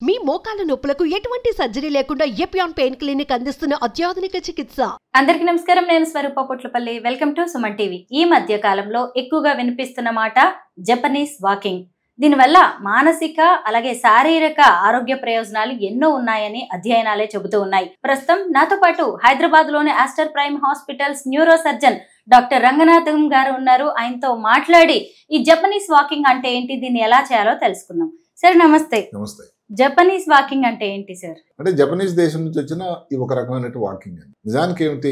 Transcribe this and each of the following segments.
మీ మోకాల నొప్పులకు ఎటువంటి సర్జరీ లేకుండా ఎపియాన్ పెయిన్ క్లినిక్ అందిస్తున్న అత్యాధునిక చికిత్స. అందరికీ నమస్కారం. నేను Swaroopa Potlapalli. Welcome to Suman TV. ఈ మధ్య కాలంలో ఎక్కువగా వినిపిస్తున్న మాట జపనీస్ వాకింగ్. దీనివల్ల మానసిక అలాగే శారీరక ఆరోగ్య ప్రయోజనాలు ఎన్నో ఉన్నాయని అధ్యయనాలే చెబుతూ ఉన్నాయి. ప్రస్తుతం నాతో పాటు హైదరాబాద్ లోని Aster prime hospitals neuro surgeon doctor Ranganatham గారు ఉన్నారు. ఆయనతో మాట్లాడి ఈ జపనీస్ వాకింగ్ అంటే ఏంటి, దీన్ని ఎలా చేయాలో తెలుసుకుందాం. సార్ నమస్తే. నమస్తే. జపనీస్ వాకింగ్ అంటే ఏంటి సార్? అంటే జపనీస్ దేశం నుంచి వచ్చిన ఈ ఒక రకమైన వాకింగ్ అని. నిజానికి ఏమిటి,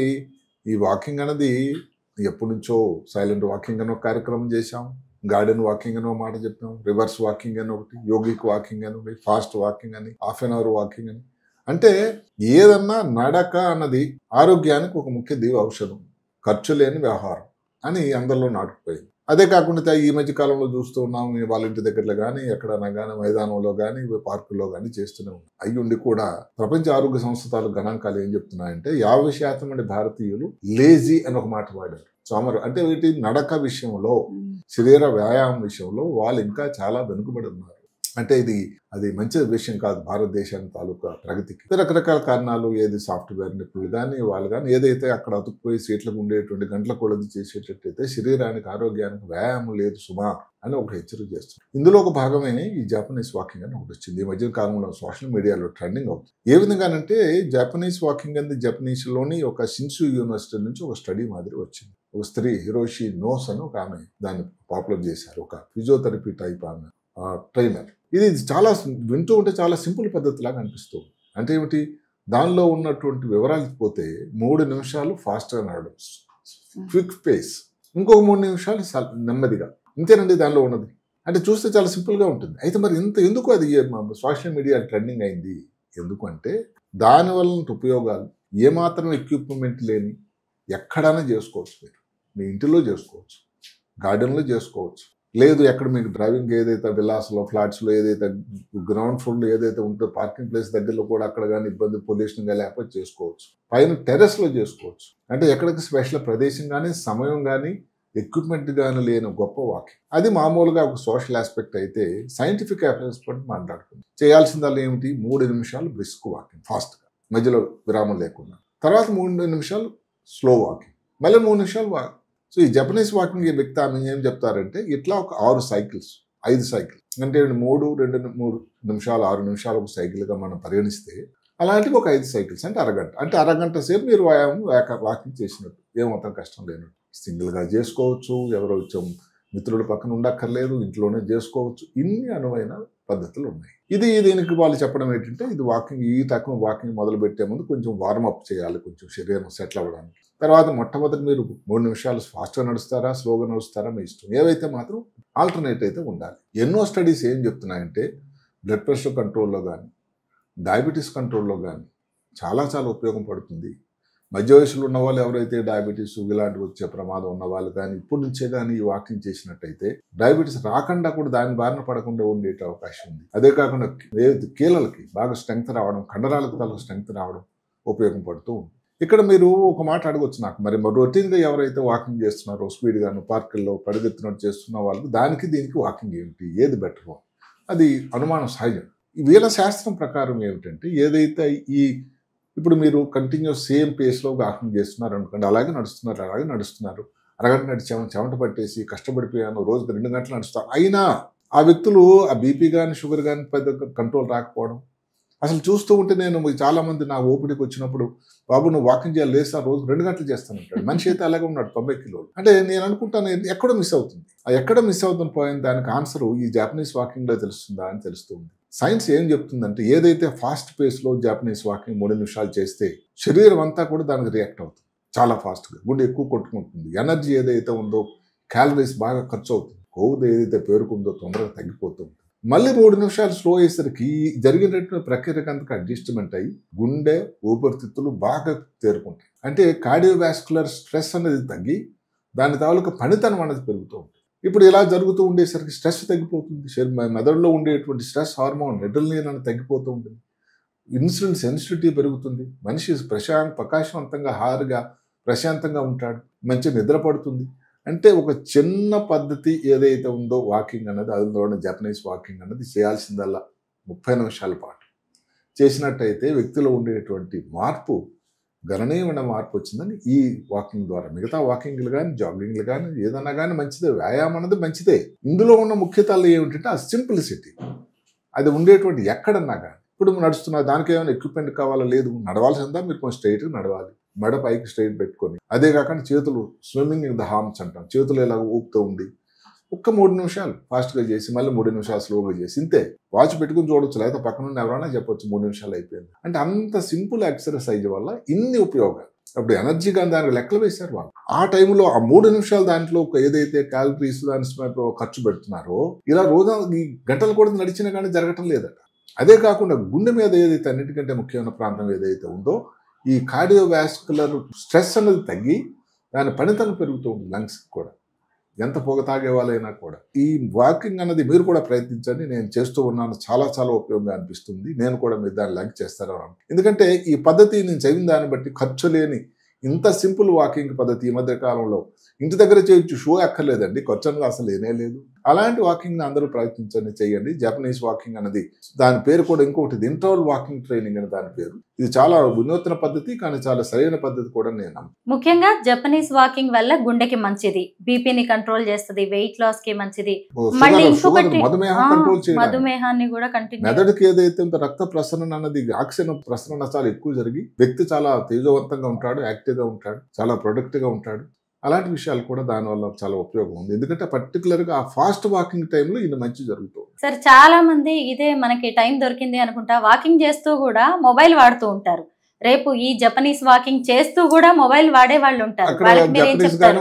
ఈ వాకింగ్ అనేది ఎప్పటి నుంచో సైలెంట్ వాకింగ్ అని ఒక కార్యక్రమం చేశాం, గార్డెన్ వాకింగ్ అని ఒక మాట చెప్పాం, రివర్స్ వాకింగ్ అని ఒకటి, యోగిక్ వాకింగ్ అని ఒకటి, ఫాస్ట్ వాకింగ్ అని, హాఫ్ అన్ అవర్ వాకింగ్ అని. అంటే ఏదన్నా నడక అన్నది ఆరోగ్యానికి ఒక ముఖ్య ఔషధం, ఖర్చు లేని వ్యవహారం అని అందరిలో నాటుకుపోయింది. అదే కాకుండా ఈ మధ్య కాలంలో చూస్తూ ఉన్నాం, వాళ్ళ ఇంటి దగ్గరలో కానీ ఎక్కడైనా కానీ మైదానంలో కానీ పార్కుల్లో కానీ చేస్తూనే ఉన్నాం. అయ్యుండి కూడా ప్రపంచ ఆరోగ్య సంస్థ గణాంకాలు ఏం చెప్తున్నాయంటే 50% మంది భారతీయులు లేజీ అని ఒక మాట వాడారు. సోమరు అంటే వీటి నడక విషయంలో, శరీర వ్యాయామం విషయంలో వాళ్ళు ఇంకా చాలా వెనుకబడి ఉన్నారు. అంటే అది మంచి విషయం కాదు భారతదేశానికి తాలూకా ప్రగతికి. రకరకాల కారణాలు, ఏది సాఫ్ట్వేర్ నిపుణులు కానీ వాళ్ళు కానీ ఏదైతే అక్కడ అతుక్కుపోయి సీట్లకు ఉండేటువంటి గంటల కొలది చేసేటట్టయితే శరీరానికి ఆరోగ్యానికి వ్యాయామం లేదు సుమా అని ఒక హెచ్చరిక చేస్తుంది. ఇందులో ఒక భాగమే ఈ జపనీస్ వాకింగ్ అని ఒకటి వచ్చింది. ఈ మధ్య కాలంలో సోషల్ మీడియాలో ట్రెండింగ్ అవుతుంది. ఏ విధంగానంటే జపనీస్ వాకింగ్ అనేది జపనీస్లోని ఒక షిన్సు యూనివర్సిటీ నుంచి ఒక స్టడీ మాదిరి వచ్చింది. ఒక స్త్రీ హిరోషి నోస్ అని ఒక ఆమె దాన్ని పాపులర్ చేశారు. ఒక ఫిజియోథెరపీ టైప్ ఆమె ట్రైనర్. ఇది చాలా వింటూ ఉంటే చాలా సింపుల్ పద్ధతిలాగా అనిపిస్తుంది. అంటే ఏమిటి, దానిలో ఉన్నటువంటి వివరాలు పోతే 3 నిమిషాలు ఫాస్ట్గా నడవడం, క్విక్ పేస్, ఇంకొక 3 నిమిషాలు నెమ్మదిగా, ఇంతేనండి దానిలో ఉన్నది. అంటే చూస్తే చాలా సింపుల్గా ఉంటుంది. అయితే మరి ఎందుకు అది సోషల్ మీడియా ట్రెండింగ్ అయింది? ఎందుకంటే దానివల్ల ఉపయోగాలు ఏమాత్రం ఎక్విప్మెంట్ లేని ఎక్కడైనా చేసుకోవచ్చు. మీరు మీ ఇంటిలో చేసుకోవచ్చు, గార్డెన్లో చేసుకోవచ్చు, లేదు ఎక్కడ మీకు డ్రైవింగ్ ఏదైతే విల్లాస్లో ఫ్లాట్స్లో ఏదైతే గ్రౌండ్ ఫ్లోర్లో ఏదైతే ఉంటుందో పార్కింగ్ ప్లేస్ దగ్గరలో కూడా అక్కడ కానీ ఇబ్బంది పొల్యూషన్గా లేకపోతే చేసుకోవచ్చు. పైన టెర్రస్లో చేసుకోవచ్చు. అంటే ఎక్కడికి స్పెషల్ ప్రదేశం కానీ సమయం కానీ ఎక్విప్మెంట్ కానీ లేని గొప్ప వాకింగ్. అది మామూలుగా ఒక సోషల్ ఆస్పెక్ట్ అయితే సైంటిఫిక్ ఆస్పెక్ట్ మాట్లాడుతుంది. చేయాల్సిందల్లా ఏమిటి, 3 నిమిషాలు బ్రిస్క్ వాకింగ్ ఫాస్ట్గా, మధ్యలో విరామం లేకుండా. తర్వాత 3 నిమిషాలు స్లో వాకింగ్, మళ్ళీ 3 నిమిషాలు వాకింగ్. సో ఈ జపనీస్ వాకింగ్ ఈ వ్యక్తి ఆమె ఏం చెప్తారంటే ఇట్లా ఒక 6 సైకిల్స్, 5 సైకిల్ అంటే 3 నిమిషాలు 6 నిమిషాలు ఒక సైకిల్గా మనం పరిగణిస్తే అలాంటివి ఒక 5 సైకిల్స్ అంటే అరగంట. అంటే అరగంట సేపు మీరు వాకింగ్ చేసినట్టు, ఏమాత్రం కష్టం లేనట్టు. సింగిల్గా చేసుకోవచ్చు, ఎవరో వచ్చాం మిత్రుల పక్కన ఉండక్కర్లేదు, ఇంట్లోనే చేసుకోవచ్చు. ఇన్ని అనువైన పద్ధతులు ఉన్నాయి. దీనికి వాళ్ళు చెప్పడం ఏంటంటే ఇది వాకింగ్, ఈ రకం వాకింగ్ మొదలు పెట్టే ముందు కొంచెం వార్మప్ చేయాలి, కొంచెం శరీరం సెటిల్ అవ్వడానికి. తర్వాత మొట్టమొదటి మీరు 3 నిమిషాలు ఫాస్ట్గా నడుస్తారా, స్లోగా నడుస్తారా మీ ఇష్టం. ఏవైతే మాత్రం ఆల్టర్నేట్ అయితే ఉండాలి. ఎన్నో స్టడీస్ ఏం చెప్తున్నాయంటే బ్లడ్ ప్రెషర్ కంట్రోల్లో కానీ, డయాబెటీస్ కంట్రోల్లో కానీ చాలా ఉపయోగం పడుతుంది. మధ్య వయసులో ఉన్న వాళ్ళు ఎవరైతే డయాబెటీస్ ఇలాంటివి వచ్చే ప్రమాదం ఉన్న వాళ్ళు కానీ ఇప్పటి నుంచే కానీ ఈ వాకింగ్ చేసినట్టయితే డయాబెటీస్ రాకుండా కూడా దాని బారిన పడకుండా ఉండే అవకాశం ఉంది. అదే కాకుండా కీళ్ళకి బాగా స్ట్రెంగ్త్ రావడం, కండరాలకు తల స్ట్రెంగ్త్ రావడం ఉపయోగం పడుతూ ఉంది. ఇక్కడ మీరు ఒక మాట అడగొచ్చు నాకు, మరి రొటీన్గా ఎవరైతే వాకింగ్ చేస్తున్నారో స్పీడ్గాను పార్కుల్లో పరిగెత్తినట్టు చేస్తున్న వాళ్ళకి దానికి దీనికి వాకింగ్ ఏమిటి, ఏది బెటర్? అది అనుమానం సహజం. వీళ్ళ శాస్త్రం ప్రకారం ఏమిటంటే ఏదైతే ఇప్పుడు మీరు కంటిన్యూస్ సేమ్ పేస్లో వాకింగ్ చేస్తున్నారు అనుకోండి, అలాగే నడుస్తున్నారు, అరగంట నడిచాము, చెమట పట్టేసి కష్టపడిపోయాను, రోజుకి 2 గంటలు నడుస్తాను, అయినా ఆ వ్యక్తులు ఆ బీపీ కానీ షుగర్ కానీ పెద్ద కంట్రోల్ రాకపోవడం. అసలు చూస్తూ ఉంటే నేను చాలామంది నా ఓపిడికి వచ్చినప్పుడు, బాబు నువ్వు వాకింగ్ చేయాలి, లేదు సార్ రోజు 2 గంటలు చేస్తానంటాడు. మనిషి అయితే అలాగే ఉన్నాడు 90 కిలోలు. అంటే నేను అనుకుంటాను ఎక్కడో మిస్ అవుతుంది. ఎక్కడ మిస్ అవుతుంది పోయింది, దానికి ఆన్సర్ ఈ జాపనీస్ వాకింగ్లో తెలుస్తుందా అని తెలుస్తుంది. సైన్స్ ఏం చెప్తుందంటే ఏదైతే ఫాస్ట్ పేస్లో జాపనీస్ వాకింగ్ 3 నిమిషాలు చేస్తే శరీరం అంతా కూడా దానికి రియాక్ట్ అవుతుంది చాలా ఫాస్ట్గా, గుండె ఎక్కువ కొట్టుకుంటుంది, ఎనర్జీ ఏదైతే ఉందో క్యాలరీస్ బాగా ఖర్చు అవుతుంది, కొవ్వు ఏదైతే పేరుకుందో తొందరగా తగ్గిపోతుంది. మళ్ళీ 3 నిమిషాలు స్లో అయ్యేసరికి జరిగినటువంటి ప్రక్రియకి అంతకు అడ్జస్ట్మెంట్ అయ్యి గుండె ఊపిరితిత్తులు బాగా తేరుకుంటాయి. అంటే కార్డియోవాస్కులర్ స్ట్రెస్ అనేది తగ్గి దాని తాలూకా పనితనం అనేది పెరుగుతూ ఉంటుంది. ఇప్పుడు ఇలా జరుగుతూ ఉండేసరికి స్ట్రెస్ తగ్గిపోతుంది, మెదడులో ఉండేటువంటి స్ట్రెస్ హార్మోన్ ఎడ్రినలిన్ అనేది తగ్గిపోతూ ఉంటుంది, ఇన్సులిన్ సెన్సిటివిటీ పెరుగుతుంది, మనిషి ప్రకాశవంతంగా హాయిగా ప్రశాంతంగా ఉంటాడు, మంచి నిద్ర పడుతుంది. అంటే ఒక చిన్న పద్ధతి ఏదైతే ఉందో వాకింగ్ అన్నది, అందులోనే జపనీస్ వాకింగ్ అన్నది చేయాల్సిందల్లా 30 నిమిషాల పాటు చేసినట్టయితే వ్యక్తిలో ఉండేటువంటి మార్పు గణనీయమైన మార్పు వచ్చిందని ఈ వాకింగ్ ద్వారా. మిగతా వాకింగ్లు కానీ జాగింగ్లు కానీ ఏదన్నా కానీ మంచిదే, వ్యాయామం అనేది మంచిదే. ఇందులో ఉన్న ముఖ్యతలు ఏమిటంటే ఆ సింప్లిసిటీ, అది ఉండేటువంటి ఎక్కడన్నా కానీ. ఇప్పుడు నడుస్తున్నా దానికి ఏమైనా ఎక్విప్మెంట్ కావాలా? లేదు, నడవాల్సిందా మీరు కొంచెం స్ట్రైట్గా నడవాలి, మెడ పైకి స్ట్రైట్ పెట్టుకొని. అదే కాకుండా చేతులు స్విమ్మింగ్ ఇన్ ద హార్మ్స్ అంటాం, చేతులు ఇలా ఊపుతూ ఉండి ఒక్క 3 నిమిషాలు ఫాస్ట్గా చేసి మళ్ళీ 3 నిమిషాలు స్లోగా చేసి, ఇంతే. వాచ్ పెట్టుకుని చూడొచ్చు, లేకపోతే పక్కన ఉన్న ఎవరైనా చెప్పొచ్చు 3 నిమిషాలు అయిపోయింది అంటే. అంత సింపుల్ ఎక్సర్సైజ్ వల్ల ఇన్ని ఉపయోగాలు. అప్పుడు ఎనర్జీ కానీ దానికి లెక్కలు వేశారు వాళ్ళు. ఆ టైంలో ఆ 3 నిమిషాలు దాంట్లో ఏదైతే క్యాలరీస్ దాని ఖర్చు పెడుతున్నారో, ఇలా రోజు ఈ గంటలు కూడా నడిచినా కానీ జరగటం లేదట. అదే కాకుండా గుండె మీద ఏదైతే అన్నిటికంటే ముఖ్యమైన ప్రాంతం ఏదైతే ఉందో, ఈ కార్డియోవాస్కులర్ స్ట్రెస్ అనేది తగ్గి దాని పనితనం పెరుగుతూ ఉంది లంగ్స్ కూడా, ఎంత పొగ తాగే వాళ్ళైనా కూడా. ఈ వాకింగ్ అన్నది మీరు కూడా ప్రయత్నించండి, నేను చేస్తూ ఉన్నాను, చాలా చాలా ఉపయోగంగా అనిపిస్తుంది. నేను కూడా మీరు దాన్ని లైక్ చేస్తారో. ఎందుకంటే ఈ పద్ధతి నేను చదివిన దాన్ని బట్టి ఖర్చు లేని ఇంత సింపుల్ వాకింగ్ పద్ధతి ఈ మధ్య కాలంలో ఇంటి దగ్గర చేయొచ్చు, షో ఎక్కర్లేదండి, ఖర్చు అనేది అసలు లేనే లేదు. అలాంటి వాకింగ్ని అందరూ ప్రయత్నించండి, చేయండి. జపనీస్ వాకింగ్ అనేది దాని పేరు కూడా ఇంకొకటి ఇంటర్వల్ వాకింగ్ ట్రైనింగ్ అని దాని పేరు. ఇది చాలా వినూత్న పద్ధతి, కానీ చాలా సరైన పద్ధతి కూడా నేను. ముఖ్యంగా జపనీస్ వాకింగ్ వల్ల గుండెకి మంచిది, బీపీని కంట్రోల్ చేస్తుంది, వెయిట్ లాస్ కి మంచిది, మళ్ళీ ఇంకొకటి మధుమేహాన్ని కూడా కంట్రోల్. మెదడుకి ఏదైతే రక్త ప్రసరణ అన్నది, ఆక్సిజన్ ప్రసరణ చాలా ఎక్కువ జరిగి వ్యక్తి చాలా తేజవంతంగా ఉంటాడు, యాక్టివ్ గా ఉంటాడు, చాలా ప్రొడక్టివ్ గా ఉంటాడు. అలాంటి విషయాలు కూడా దానివల్ల చాలా ఉపయోగం ఉంది. ఎందుకంటే పర్టికులర్ గా ఆ ఫాస్ట్ వాకింగ్ టైంలో ఇది మంచి జరుగుతుంది. సార్, చాలా మంది ఇదే మనకి టైం దొరికింది అనుకుంటా వాకింగ్ చేస్తూ కూడా మొబైల్ వాడుతూ ఉంటారు. రేపు ఈ జపనీస్ వాకింగ్ చేస్తూ కూడా మొబైల్ వాడే వాళ్ళు ఉంటారు.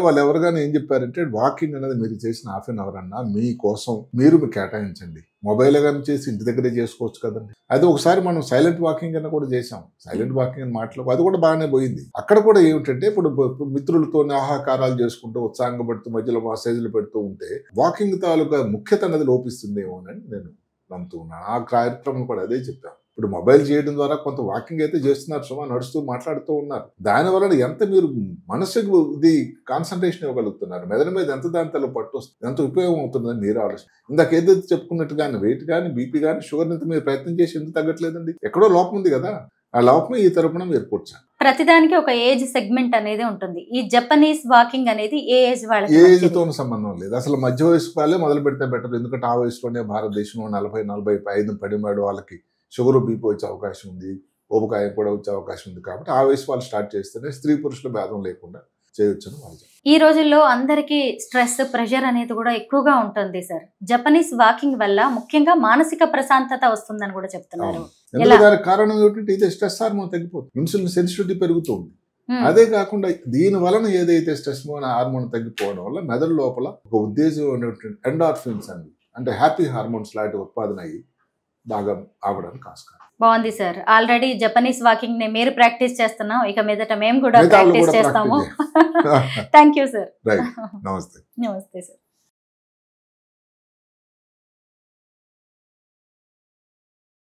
వాళ్ళు ఎవరు కానీ ఏం చెప్పారంటే, వాకింగ్ అనేది మీరు చేసిన 1/2 అవర్ అన్నా మీకోసం మీరు కేటాయించండి. మొబైల్ కానీ చేసి ఇంటి దగ్గరే చేసుకోవచ్చు కదండి. అది ఒకసారి మనం సైలెంట్ వాకింగ్ అన్న కూడా చేసాం. సైలెంట్ వాకింగ్ అని మాటలు అది కూడా బాగానే పోయింది. అక్కడ కూడా ఏమిటంటే, ఇప్పుడు మిత్రులతో ఆహాకారాలు చేసుకుంటూ ఉత్సాహంగా పెడుతూ మధ్యలో మెసేజ్లు పెడుతూ ఉంటే వాకింగ్ తాలూకా ముఖ్యత అనేది లోపిస్తుందేమోనని నేను నమ్ముతూ ఉన్నాను. ఆ కార్యక్రమం కూడా అదే చెప్పాను. ఇప్పుడు మొబైల్ చేయడం ద్వారా కొంత వాకింగ్ అయితే చేస్తున్నారు, సుమా నడుస్తూ మాట్లాడుతూ ఉన్నారు. దానివల్ల ఎంత మీరు మనసుకు ఇది కాన్సన్ట్రేషన్ ఇవ్వగలుగుతున్నారు, మెదడు మీద ఎంత దాంతో పట్టు వస్తుంది, ఎంత ఉపయోగం అవుతుందని మీరు ఆలోచన. ఇందాక ఏదైతే చెప్పుకున్నట్టుగానే వెయిట్ కానీ బీపీ కానీ షుగర్ ఎంత మీరు ప్రయత్నం చేసి ఎందుకు తగ్గట్లేదండి? ఎక్కడో లోపం ఉంది కదా, ఆ లోపం ఈ తరపున మీరు కూర్చోండి. ప్రతిదానికి ఒక ఏజ్ సెగ్మెంట్ అనేది ఉంటుంది. ఈ జపనీస్ వాకింగ్ అనేది ఏ ఏజ్ వాళ్ళకి? ఏ ఏజ్ తోనూ సంబంధం లేదు. అసలు మధ్య వయసు వాళ్ళే మొదలు పెడితే బెటర్. ఎందుకంటే ఆ వయసులోనే భారతదేశంలో 40-45 పడిమాడు వాళ్ళకి షుగర్ బీపీ వచ్చే అవకాశం ఉంది, ఊబకాయం కూడా వచ్చే అవకాశం ఉంది. కాబట్టి ఆ వయసు వాళ్ళు స్టార్ట్ చేస్తేనే స్త్రీ పురుషుల భేదం లేకుండా చేయొచ్చని వాళ్ళు. ఈ రోజుల్లో అందరికీ స్ట్రెస్, ప్రెషర్ అనేది కూడా ఎక్కువగా ఉంటుంది సార్. జపనీస్ వాకింగ్ వల్ల ముఖ్యంగా మానసిక ప్రశాంతత వస్తుందని కూడా చెప్తున్నారు. దానికి కారణం ఏమిటంటే ఇదే స్ట్రెస్ హార్మోన్ తగ్గిపోతుంది, ఇన్సులిన్ సెన్సిటివిటీ పెరుగుతుంది. అదే కాకుండా దీని వలన ఏదైతే స్ట్రెస్ హార్మోన్ తగ్గిపోవడం వల్ల మెదడు లోపల ఒక ఉద్దేశం ఎండార్ఫిన్స్ అండి, అంటే హ్యాపీ హార్మోన్స్ లాంటి ఉత్పాదన అయ్యి బాగా ఆవడానికి ఆస్కారం. బాగుంది సార్. ఆల్రెడీ జపనీస్ వాకింగ్ ని మీరు ప్రాక్టీస్ చేస్తున్నాం, ఇక మీదట మేము కూడా ప్రాక్టీస్ చేస్తాము. Thank you sir. నమస్తే. నమస్తే సార్.